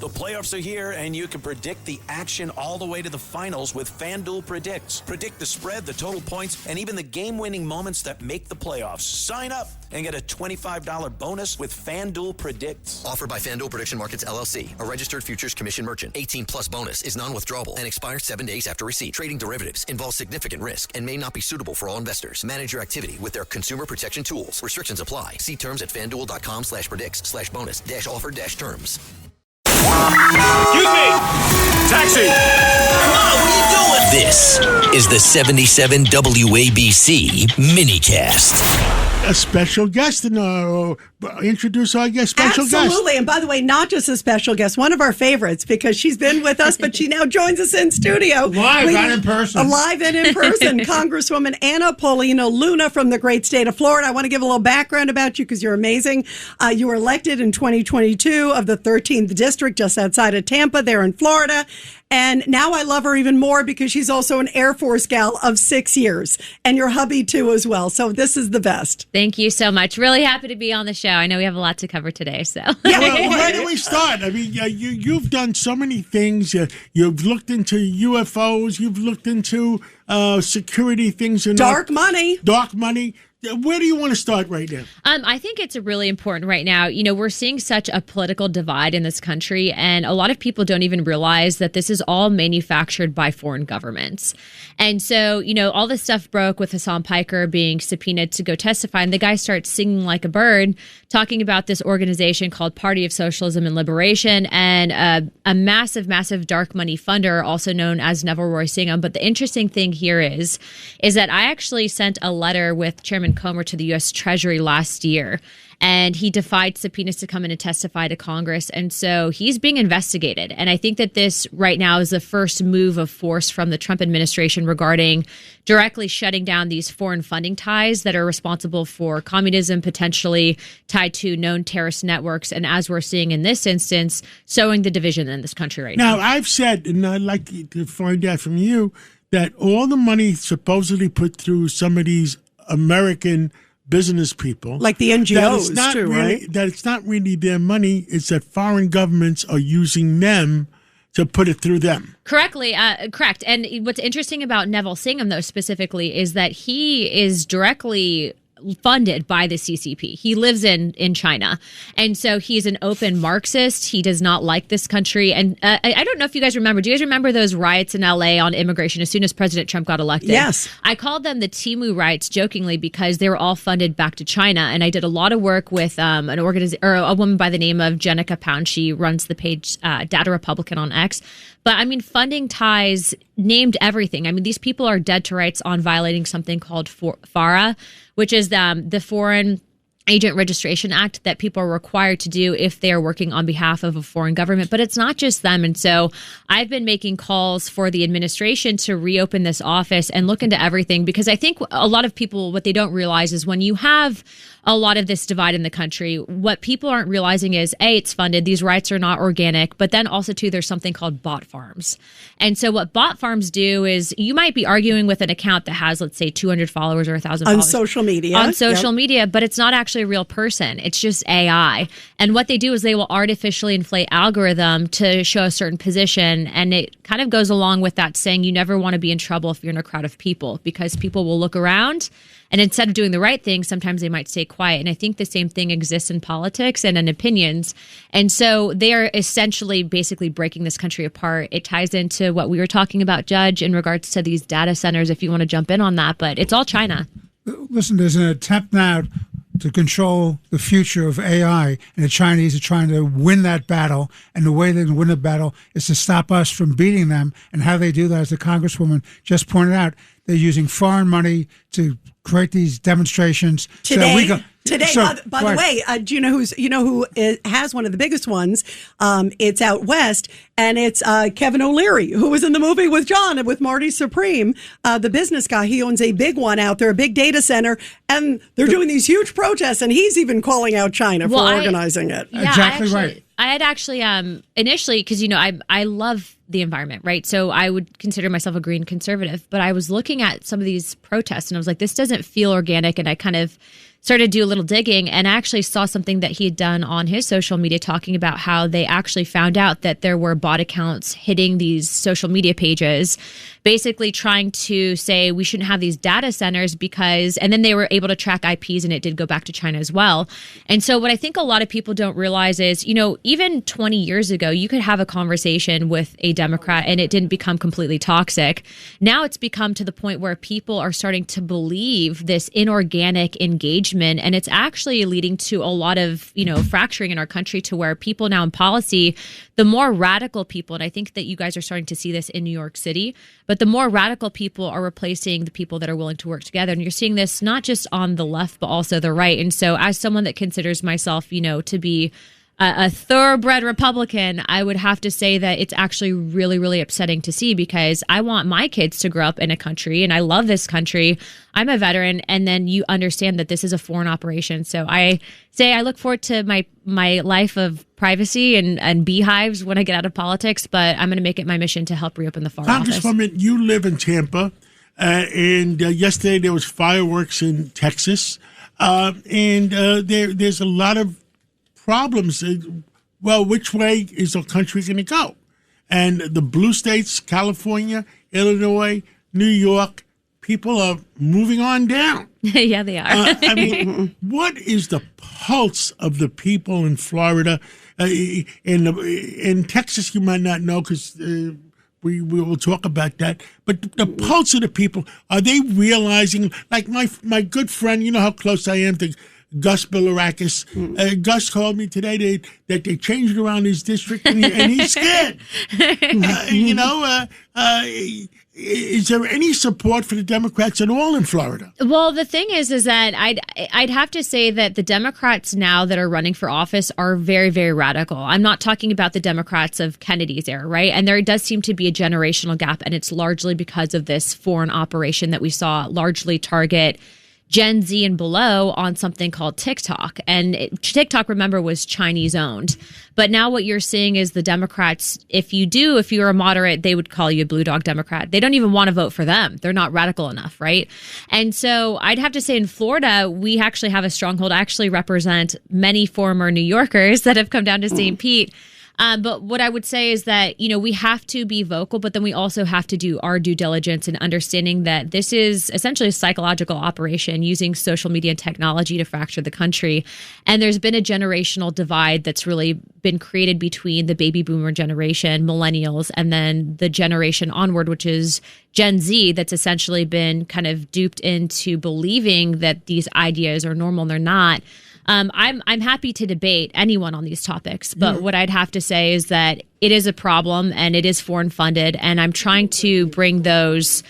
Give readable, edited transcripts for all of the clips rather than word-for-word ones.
The playoffs are here, and you can predict the action all the way to the finals with FanDuel Predicts. Predict the spread, the total points, and even the game-winning moments that make the playoffs. Sign up and get a $25 bonus with FanDuel Predicts. Offered by FanDuel Prediction Markets, LLC, a registered futures commission merchant. 18-plus bonus is non-withdrawable and expires 7 days after receipt. Trading derivatives involves significant risk and may not be suitable for all investors. Manage your activity with their consumer protection tools. Restrictions apply. See terms at FanDuel.com/predicts/bonus-offer-terms. Excuse me! Taxi! Come on, what are you doing? This is the 77 WABC minicast. A special guest, and introduce our guest, special guest. Absolutely, and by the way, not just a special guest, one of our favorites, because she's been with us, but she now joins us in studio. Live and in person. Live and in person. Congresswoman Anna Paulina Luna from the great state of Florida. I want to give a little background about you because you're amazing. You were elected in 2022 of the 13th District just outside of Tampa there in Florida. And now I love her even more because she's also an Air Force gal of 6 years. And your hubby, too, as well. So this is the best. Thank you so much. Really happy to be on the show. I know we have a lot to cover today. So yeah, well, where do we start? I mean, you've done so many things. You've looked into UFOs. You've looked into security things. Dark money. Dark money. Where do you want to start right now? I think it's really important right now. You know, we're seeing such a political divide in this country, and a lot of people don't even realize that this is all manufactured by foreign governments. And so, you know, all this stuff broke with Hassan Piker being subpoenaed to go testify, and the guy starts singing like a bird, talking about this organization called Party of Socialism and Liberation, and a massive, massive dark money funder, also known as Neville Roy Singham. But the interesting thing here is that I actually sent a letter with Chairman Comer to the U.S. Treasury last year, and he defied subpoenas to come in and testify to Congress. And so he's being investigated. And I think that this right now is the first move of force from the Trump administration regarding directly shutting down these foreign funding ties that are responsible for communism, potentially tied to known terrorist networks. And as we're seeing in this instance, sowing the division in this country right now. Now, I've said, and I'd like to find out from you, that all the money supposedly put through some of these American business people, like the NGOs, right? That it's not really their money; it's that foreign governments are using them to put it through them. Correct. And what's interesting about Neville Singham, though, specifically, is that he is directly funded by the CCP. He lives in China. And so he's an open Marxist. He does not like this country. And I don't know if you guys remember. Do you guys remember those riots in LA on immigration as soon as President Trump got elected? Yes. I called them the Timu riots jokingly because they were all funded back to China. And I did a lot of work with a woman by the name of Jenica Pound. She runs the page Data Republican on X. But I mean, funding ties named everything. I mean, these people are dead to rights on violating something called FARA, which is the Foreign Agent Registration Act that people are required to do if they are working on behalf of a foreign government. But it's not just them. And so I've been making calls for the administration to reopen this office and look into everything, because I think a lot of people, what they don't realize is when you have a lot of this divide in the country, what people aren't realizing is, A, it's funded. These rights are not organic. But then also, too, there's something called bot farms. And so what bot farms do is you might be arguing with an account that has, let's say, 200 followers or 1,000 followers. On social media, but it's not actually a real person. It's just AI. And what they do is they will artificially inflate algorithm to show a certain position. And it kind of goes along with that saying you never want to be in trouble if you're in a crowd of people, because people will look around and instead of doing the right thing, sometimes they might stay quiet. And I think the same thing exists in politics and in opinions. And so they are essentially basically breaking this country apart. It ties into what we were talking about, Judge, in regards to these data centers, if you want to jump in on that. But it's all China. Listen, there's an attempt now to control the future of AI, and the Chinese are trying to win that battle. And the way they win the battle is to stop us from beating them. And how they do that, as the Congresswoman just pointed out, they're using foreign money to create these demonstrations. Today, by the way, do you know who has one of the biggest ones? It's out west, and it's Kevin O'Leary, who was in the movie with John and with Marty Supreme, the business guy. He owns a big one out there, a big data center, and they're doing these huge protests, and he's even calling out China for organizing it. Yeah, exactly right. I had actually initially, because I love the environment, right? So I would consider myself a green conservative, but I was looking at some of these protests and I was like, this doesn't feel organic. And I kind of started to do a little digging and actually saw something that he had done on his social media talking about how they actually found out that there were bot accounts hitting these social media pages, basically trying to say we shouldn't have these data centers because, and then they were able to track IPs and it did go back to China as well. And so what I think a lot of people don't realize is, even 20 years ago, you could have a conversation with a Democrat and it didn't become completely toxic. Now it's become to the point where people are starting to believe this inorganic engagement, and it's actually leading to a lot of, fracturing in our country to where people now in policy, the more radical people, and I think that you guys are starting to see this in New York City, but the more radical people are replacing the people that are willing to work together. And you're seeing this not just on the left, but also the right. And so as someone that considers myself, to be a thoroughbred Republican, I would have to say that it's actually really, really upsetting to see because I want my kids to grow up in a country and I love this country. I'm a veteran. And then you understand that this is a foreign operation. So I say I look forward to my life of privacy and beehives when I get out of politics, but I'm going to make it my mission to help reopen the Foreign Office. Congresswoman, you live in Tampa, and yesterday there was fireworks in Texas, and there's a lot of problems. Well, which way is the country going to go? And the blue states, California, Illinois, New York, people are moving on down. Yeah, they are. I mean, what is the pulse of the people in Florida? In Texas, you might not know because we will talk about that. But the pulse of the people, are they realizing, like my good friend, you know how close I am to Gus Bilirakis. Gus called me today that they changed around his district and he's scared. Is there any support for the Democrats at all in Florida? Well, the thing is that I'd have to say that the Democrats now that are running for office are very, very radical. I'm not talking about the Democrats of Kennedy's era, right? And there does seem to be a generational gap, and it's largely because of this foreign operation that we saw largely target Gen Z and below on something called TikTok. And TikTok, remember, was Chinese owned. But now what you're seeing is the Democrats, if you're a moderate, they would call you a blue dog Democrat. They don't even want to vote for them. They're not radical enough, right? And so I'd have to say in Florida, we actually have a stronghold. I actually represent many former New Yorkers that have come down to St. Pete. But what I would say is that, we have to be vocal, but then we also have to do our due diligence in understanding that this is essentially a psychological operation using social media and technology to fracture the country. And there's been a generational divide that's really been created between the baby boomer generation, millennials, and then the generation onward, which is Gen Z, that's essentially been kind of duped into believing that these ideas are normal and they're not. I'm happy to debate anyone on these topics, but what I'd have to say is that it is a problem and it is foreign funded, and I'm trying to bring those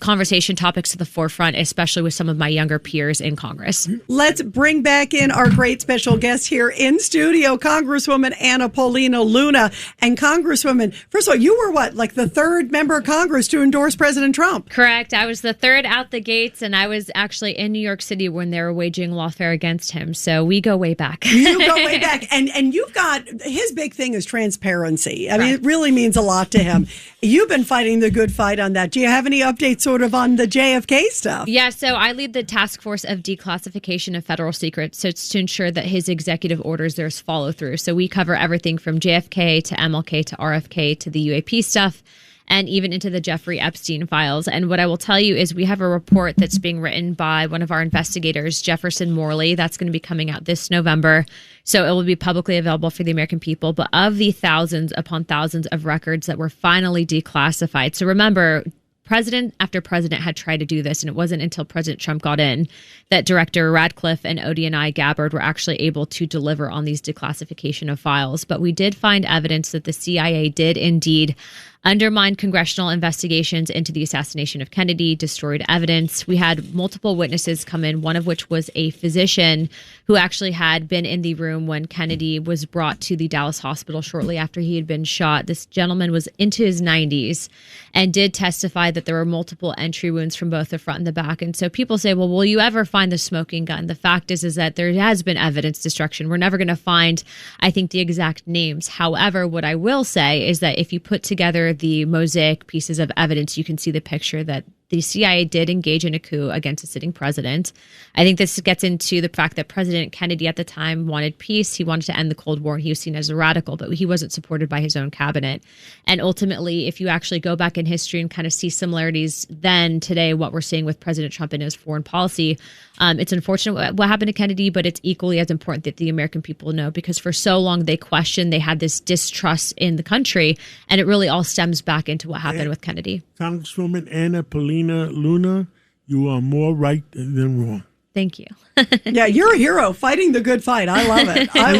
conversation topics to the forefront, especially with some of my younger peers in Congress. Let's bring back in our great special guest here in studio, Congresswoman Anna Paulina Luna. And Congresswoman, first of all, you were the third member of Congress to endorse President Trump? Correct. I was the third out the gates, and I was actually in New York City when they were waging lawfare against him. So we go way back. You go way back. And you've got, his big thing is transparency. I mean, it really means a lot to him. You've been fighting the good fight on that. Do you have any updates sort of on the JFK stuff? Yeah, so I lead the task force of declassification of federal secrets. So it's to ensure that his executive orders, there's follow through. So we cover everything from JFK to MLK to RFK to the UAP stuff, and even into the Jeffrey Epstein files. And what I will tell you is we have a report that's being written by one of our investigators, Jefferson Morley. That's going to be coming out this November. So it will be publicly available for the American people. But of the thousands upon thousands of records that were finally declassified. So remember, president after president had tried to do this, and it wasn't until President Trump got in that Director Radcliffe and ODNI Gabbard were actually able to deliver on these declassification of files. But we did find evidence that the CIA did indeed undermined congressional investigations into the assassination of Kennedy, destroyed evidence. We had multiple witnesses come in, one of which was a physician who actually had been in the room when Kennedy was brought to the Dallas hospital shortly after he had been shot. This gentleman was into his 90s and did testify that there were multiple entry wounds from both the front and the back. And so people say, well, will you ever find the smoking gun? The fact is that there has been evidence destruction. We're never going to find, I think, the exact names. However, what I will say is that if you put together the mosaic pieces of evidence, you can see the picture that the CIA did engage in a coup against a sitting president. I think this gets into the fact that President Kennedy at the time wanted peace. He wanted to end the Cold War, and he was seen as a radical, but he wasn't supported by his own cabinet. And ultimately, if you actually go back in history and kind of see similarities then today, what we're seeing with President Trump and his foreign policy, it's unfortunate what happened to Kennedy, but it's equally as important that the American people know, because for so long they questioned, they had this distrust in the country, and it really all stems back into what happened with Kennedy. Congresswoman Anna Paulina Luna, you are more right than wrong. Thank you. Yeah, you're a hero fighting the good fight. I love it.